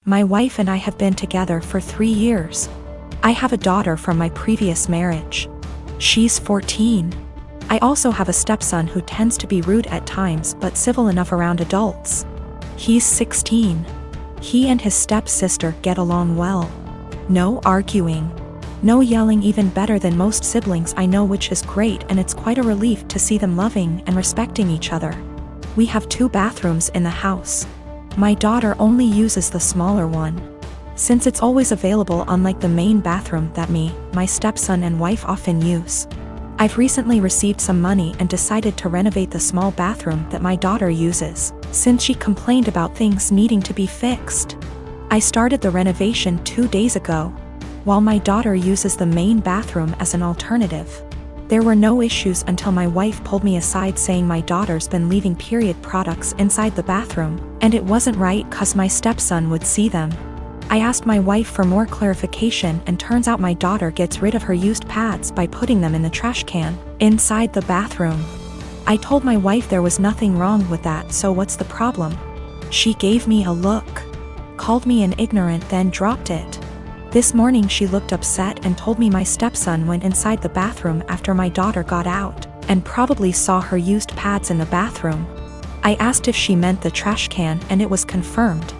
My wife and I have been together for 3 years. I have a daughter from my previous marriage. She's 14. I also have a stepson who tends to be rude at times but civil enough around adults. He's 16. He and his stepsister get along well. No arguing. No yelling, even better than most siblings I know, which is great, and it's quite a relief to see them loving and respecting each other. We have 2 bathrooms in the house. My daughter only uses the smaller one, since it's always available, unlike the main bathroom that me, my stepson and wife often use. I've recently received some money and decided to renovate the small bathroom that my daughter uses, since she complained about things needing to be fixed. I started the renovation 2 days ago, while my daughter uses the main bathroom as an alternative. There were no issues until my wife pulled me aside saying my daughter's been leaving period products inside the bathroom, and it wasn't right 'cause my stepson would see them. I asked my wife for more clarification, and turns out my daughter gets rid of her used pads by putting them in the trash can inside the bathroom. I told my wife there was nothing wrong with that, so what's the problem? She gave me a look, called me an ignorant, then dropped it. This morning she looked upset and told me my stepson went inside the bathroom after my daughter got out, and probably saw her used pads in the bathroom. I asked if she meant the trash can, and it was confirmed.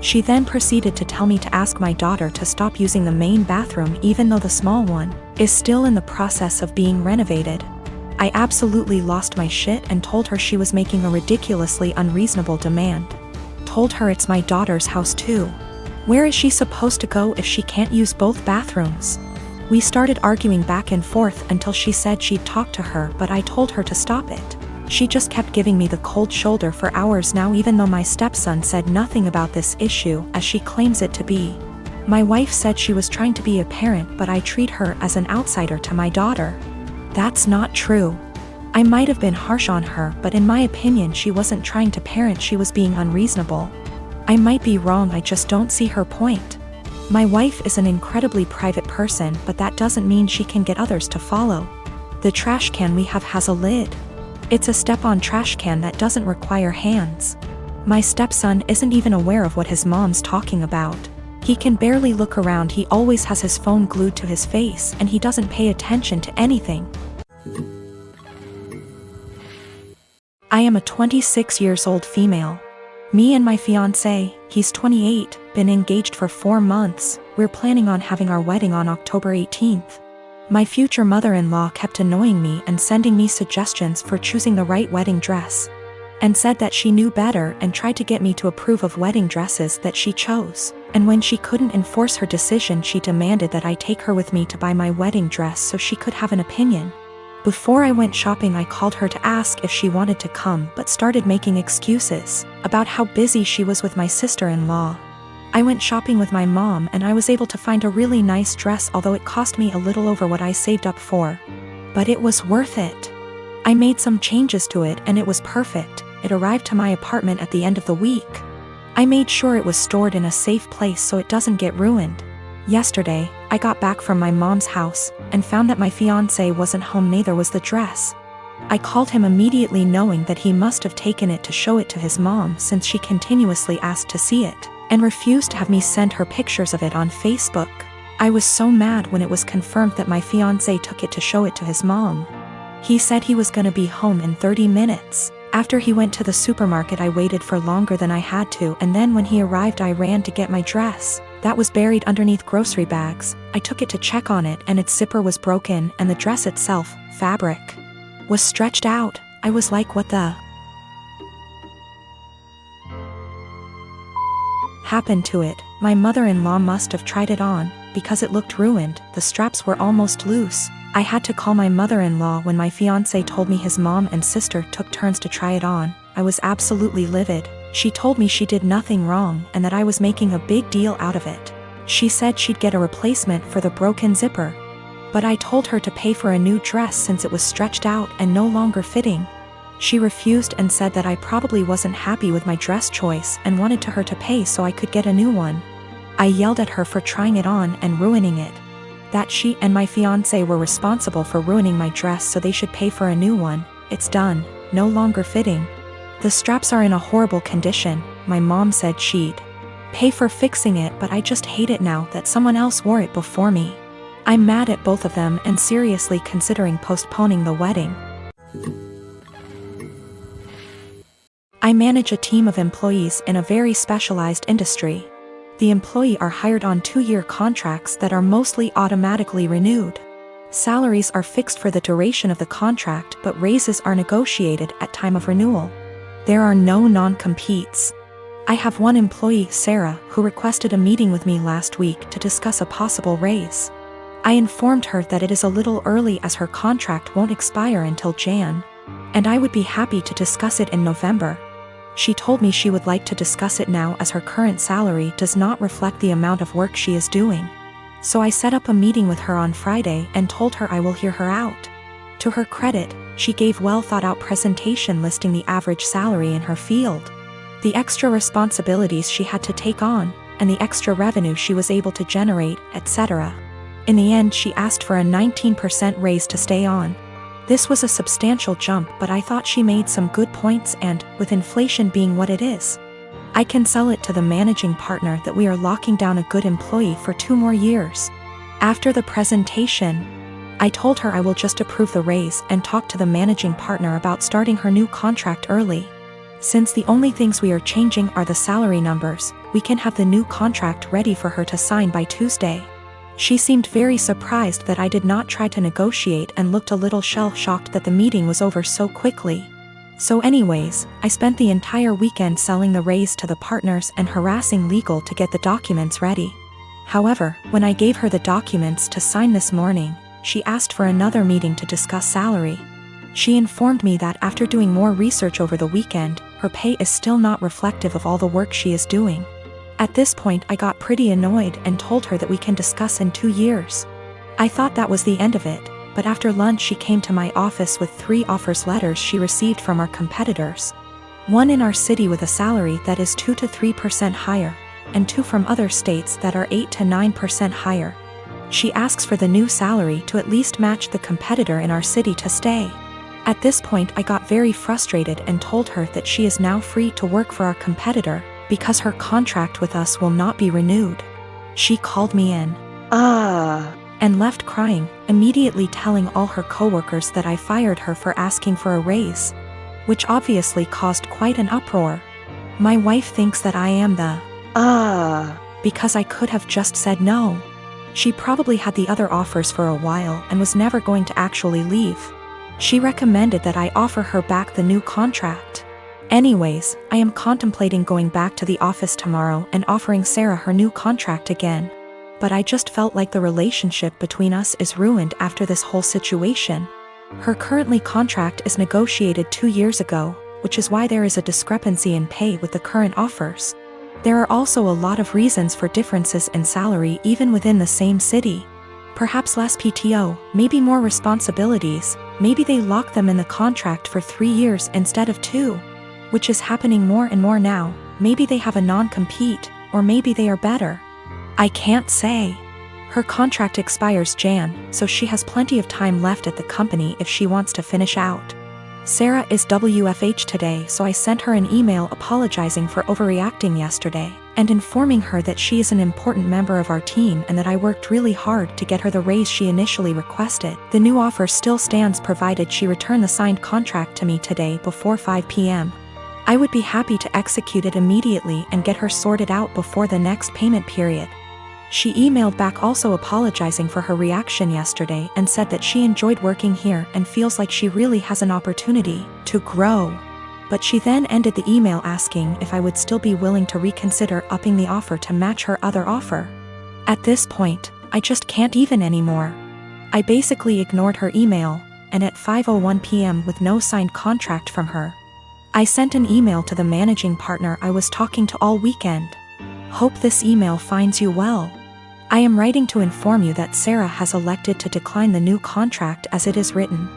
She then proceeded to tell me to ask my daughter to stop using the main bathroom even though the small one is still in the process of being renovated. I absolutely lost my shit and told her she was making a ridiculously unreasonable demand. Told her it's my daughter's house too. Where is she supposed to go if she can't use both bathrooms? We started arguing back and forth until she said she'd talk to her, but I told her to stop it. She just kept giving me the cold shoulder for hours now, even though my stepson said nothing about this issue as she claims it to be. My wife said she was trying to be a parent, but I treat her as an outsider to my daughter. That's not true. I might have been harsh on her, but in my opinion she wasn't trying to parent, she was being unreasonable. I might be wrong, I just don't see her point. My wife is an incredibly private person, but that doesn't mean she can get others to follow. The trash can we have has a lid. It's a step-on trash can that doesn't require hands. My stepson isn't even aware of what his mom's talking about. He can barely look around, he always has his phone glued to his face, and he doesn't pay attention to anything. I am a 26 years old female. Me and my fiancé, he's 28, been engaged for 4 months. We're planning on having our wedding on October 18th. My future mother-in-law kept annoying me and sending me suggestions for choosing the right wedding dress, and said that she knew better and tried to get me to approve of wedding dresses that she chose. And when she couldn't enforce her decision, she demanded that I take her with me to buy my wedding dress so she could have an opinion. Before I went shopping, I called her to ask if she wanted to come, but started making excuses about how busy she was with my sister-in-law. I went shopping with my mom and I was able to find a really nice dress, although it cost me a little over what I saved up for. But it was worth it. I made some changes to it and it was perfect. It arrived to my apartment at the end of the week. I made sure it was stored in a safe place so it doesn't get ruined. Yesterday, I got back from my mom's house and found that my fiancé wasn't home, neither was the dress. I called him immediately, knowing that he must have taken it to show it to his mom, since she continuously asked to see it and refused to have me send her pictures of it on Facebook. I was so mad when it was confirmed that my fiancé took it to show it to his mom. He said he was gonna be home in 30 minutes. After he went to the supermarket, I waited for longer than I had to, and then when he arrived I ran to get my dress. That was buried underneath grocery bags. I took it to check on it and its zipper was broken, and the dress itself, fabric, was stretched out. I was like, what the happened to it? My mother-in-law must have tried it on, because it looked ruined. The straps were almost loose. I had to call my mother-in-law when my fiancé told me his mom and sister took turns to try it on. I was absolutely livid. She told me she did nothing wrong and that I was making a big deal out of it. She said she'd get a replacement for the broken zipper. But I told her to pay for a new dress since it was stretched out and no longer fitting. She refused and said that I probably wasn't happy with my dress choice and wanted her to pay so I could get a new one. I yelled at her for trying it on and ruining it. That she and my fiancé were responsible for ruining my dress, so they should pay for a new one. It's done, no longer fitting. The straps are in a horrible condition. My mom said she'd pay for fixing it, but I just hate it now that someone else wore it before me. I'm mad at both of them and seriously considering postponing the wedding. I manage a team of employees in a very specialized industry. The employees are hired on 2-year contracts that are mostly automatically renewed. Salaries are fixed for the duration of the contract, but raises are negotiated at time of renewal. There are no non-competes. I have one employee, Sarah, who requested a meeting with me last week to discuss a possible raise. I informed her that it is a little early as her contract won't expire until Jan, and I would be happy to discuss it in November. She told me she would like to discuss it now as her current salary does not reflect the amount of work she is doing. So I set up a meeting with her on Friday and told her I will hear her out. To her credit, she gave well-thought-out presentation listing the average salary in her field, the extra responsibilities she had to take on, and the extra revenue she was able to generate, etc. In the end, she asked for a 19% raise to stay on. This was a substantial jump, but I thought she made some good points and, with inflation being what it is, I can sell it to the managing partner that we are locking down a good employee for 2 more years. After the presentation, I told her I will just approve the raise and talk to the managing partner about starting her new contract early. Since the only things we are changing are the salary numbers, we can have the new contract ready for her to sign by Tuesday. She seemed very surprised that I did not try to negotiate and looked a little shell-shocked that the meeting was over so quickly. So anyways, I spent the entire weekend selling the raise to the partners and harassing legal to get the documents ready. However, when I gave her the documents to sign this morning, she asked for another meeting to discuss salary. She informed me that after doing more research over the weekend, her pay is still not reflective of all the work she is doing. At this point, I got pretty annoyed and told her that we can discuss in 2 years. I thought that was the end of it, but after lunch she came to my office with 3 offers letters she received from our competitors. One in our city with a salary that is 2 to 3% higher, and 2 from other states that are 8 to 9% higher. She asks for the new salary to at least match the competitor in our city to stay. At this point I got very frustrated and told her that she is now free to work for our competitor, because her contract with us will not be renewed. She called me in and left crying, immediately telling all her coworkers that I fired her for asking for a raise, which obviously caused quite an uproar. My wife thinks that I am the because I could have just said no. She probably had the other offers for a while and was never going to actually leave. She recommended that I offer her back the new contract. Anyways, I am contemplating going back to the office tomorrow and offering Sarah her new contract again. But I just felt like the relationship between us is ruined after this whole situation. Her currently contract is negotiated 2 years ago, which is why there is a discrepancy in pay with the current offers. There are also a lot of reasons for differences in salary even within the same city. Perhaps less PTO, maybe more responsibilities, maybe they lock them in the contract for 3 years instead of 2. Which is happening more and more now. Maybe they have a non-compete, or maybe they are better. I can't say. Her contract expires Jan, so she has plenty of time left at the company if she wants to finish out. Sarah is WFH today, so I sent her an email apologizing for overreacting yesterday, and informing her that she is an important member of our team and that I worked really hard to get her the raise she initially requested. The new offer still stands provided she return the signed contract to me today before 5 p.m. I would be happy to execute it immediately and get her sorted out before the next payment period. She emailed back also apologizing for her reaction yesterday and said that she enjoyed working here and feels like she really has an opportunity to grow. But she then ended the email asking if I would still be willing to reconsider upping the offer to match her other offer. At this point, I just can't even anymore. I basically ignored her email, and at 5:01 p.m. with no signed contract from her, I sent an email to the managing partner I was talking to all weekend. Hope this email finds you well. I am writing to inform you that Sarah has elected to decline the new contract as it is written.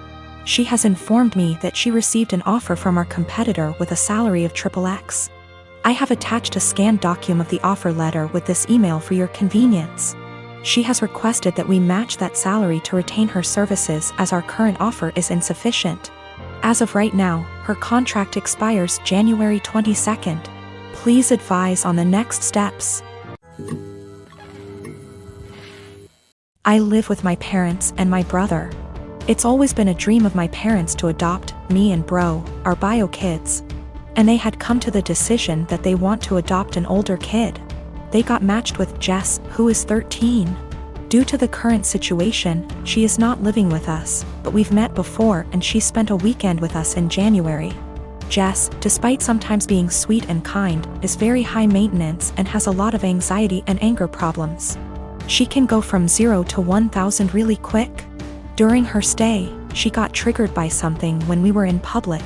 She has informed me that she received an offer from our competitor with a salary of XXX. I have attached a scanned document of the offer letter with this email for your convenience. She has requested that we match that salary to retain her services as our current offer is insufficient. As of right now, her contract expires January 22nd. Please advise on the next steps. I live with my parents and my brother. It's always been a dream of my parents to adopt me and bro, our bio kids. And they had come to the decision that they want to adopt an older kid. They got matched with Jess, who is 13. Due to the current situation, she is not living with us, but we've met before and she spent a weekend with us in January. Jess, despite sometimes being sweet and kind, is very high maintenance and has a lot of anxiety and anger problems. She can go from 0 to 1,000 really quick. During her stay, she got triggered by something when we were in public.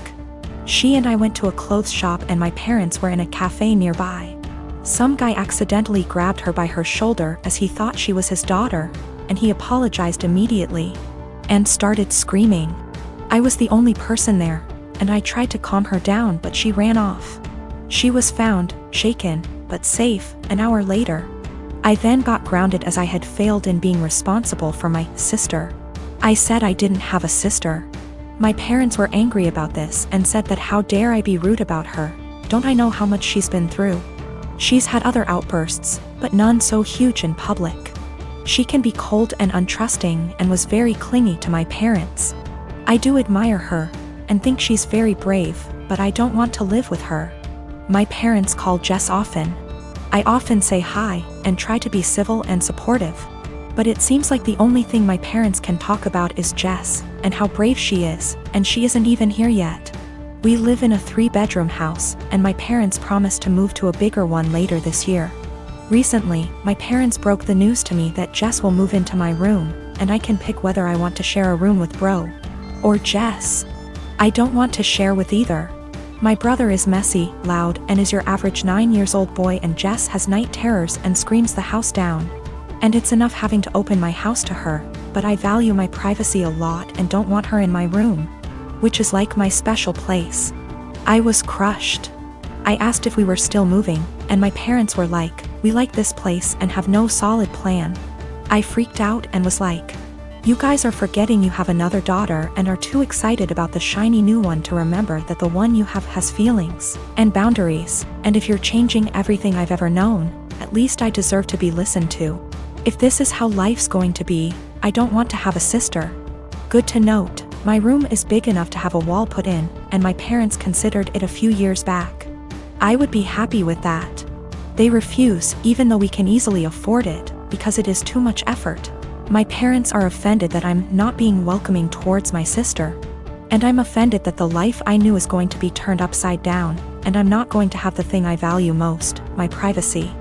She and I went to a clothes shop and my parents were in a cafe nearby. Some guy accidentally grabbed her by her shoulder as he thought she was his daughter, and he apologized immediately and started screaming. I was the only person there, and I tried to calm her down, but she ran off. She was found, shaken, but safe, an hour later. I then got grounded as I had failed in being responsible for my sister. I said I didn't have a sister. My parents were angry about this and said that how dare I be rude about her, don't I know how much she's been through? She's had other outbursts, but none so huge in public. She can be cold and untrusting and was very clingy to my parents. I do admire her and think she's very brave, but I don't want to live with her. My parents call Jess often. I often say hi and try to be civil and supportive. But it seems like the only thing my parents can talk about is Jess and how brave she is, and she isn't even here yet. We live in a 3-bedroom house, and my parents promised to move to a bigger one later this year. Recently, my parents broke the news to me that Jess will move into my room, and I can pick whether I want to share a room with bro or Jess. I don't want to share with either. My brother is messy, loud, and is your average 9-year-old boy, and Jess has night terrors and screams the house down. And it's enough having to open my house to her, but I value my privacy a lot and don't want her in my room, which is like my special place. I was crushed. I asked if we were still moving, and my parents were like, we like this place and have no solid plan. I freaked out and was like, you guys are forgetting you have another daughter and are too excited about the shiny new one to remember that the one you have has feelings and boundaries, and if you're changing everything I've ever known, at least I deserve to be listened to. If this is how life's going to be, I don't want to have a sister. Good to note, my room is big enough to have a wall put in, and my parents considered it a few years back. I would be happy with that. They refuse, even though we can easily afford it, because it is too much effort. My parents are offended that I'm not being welcoming towards my sister. And I'm offended that the life I knew is going to be turned upside down, and I'm not going to have the thing I value most, my privacy.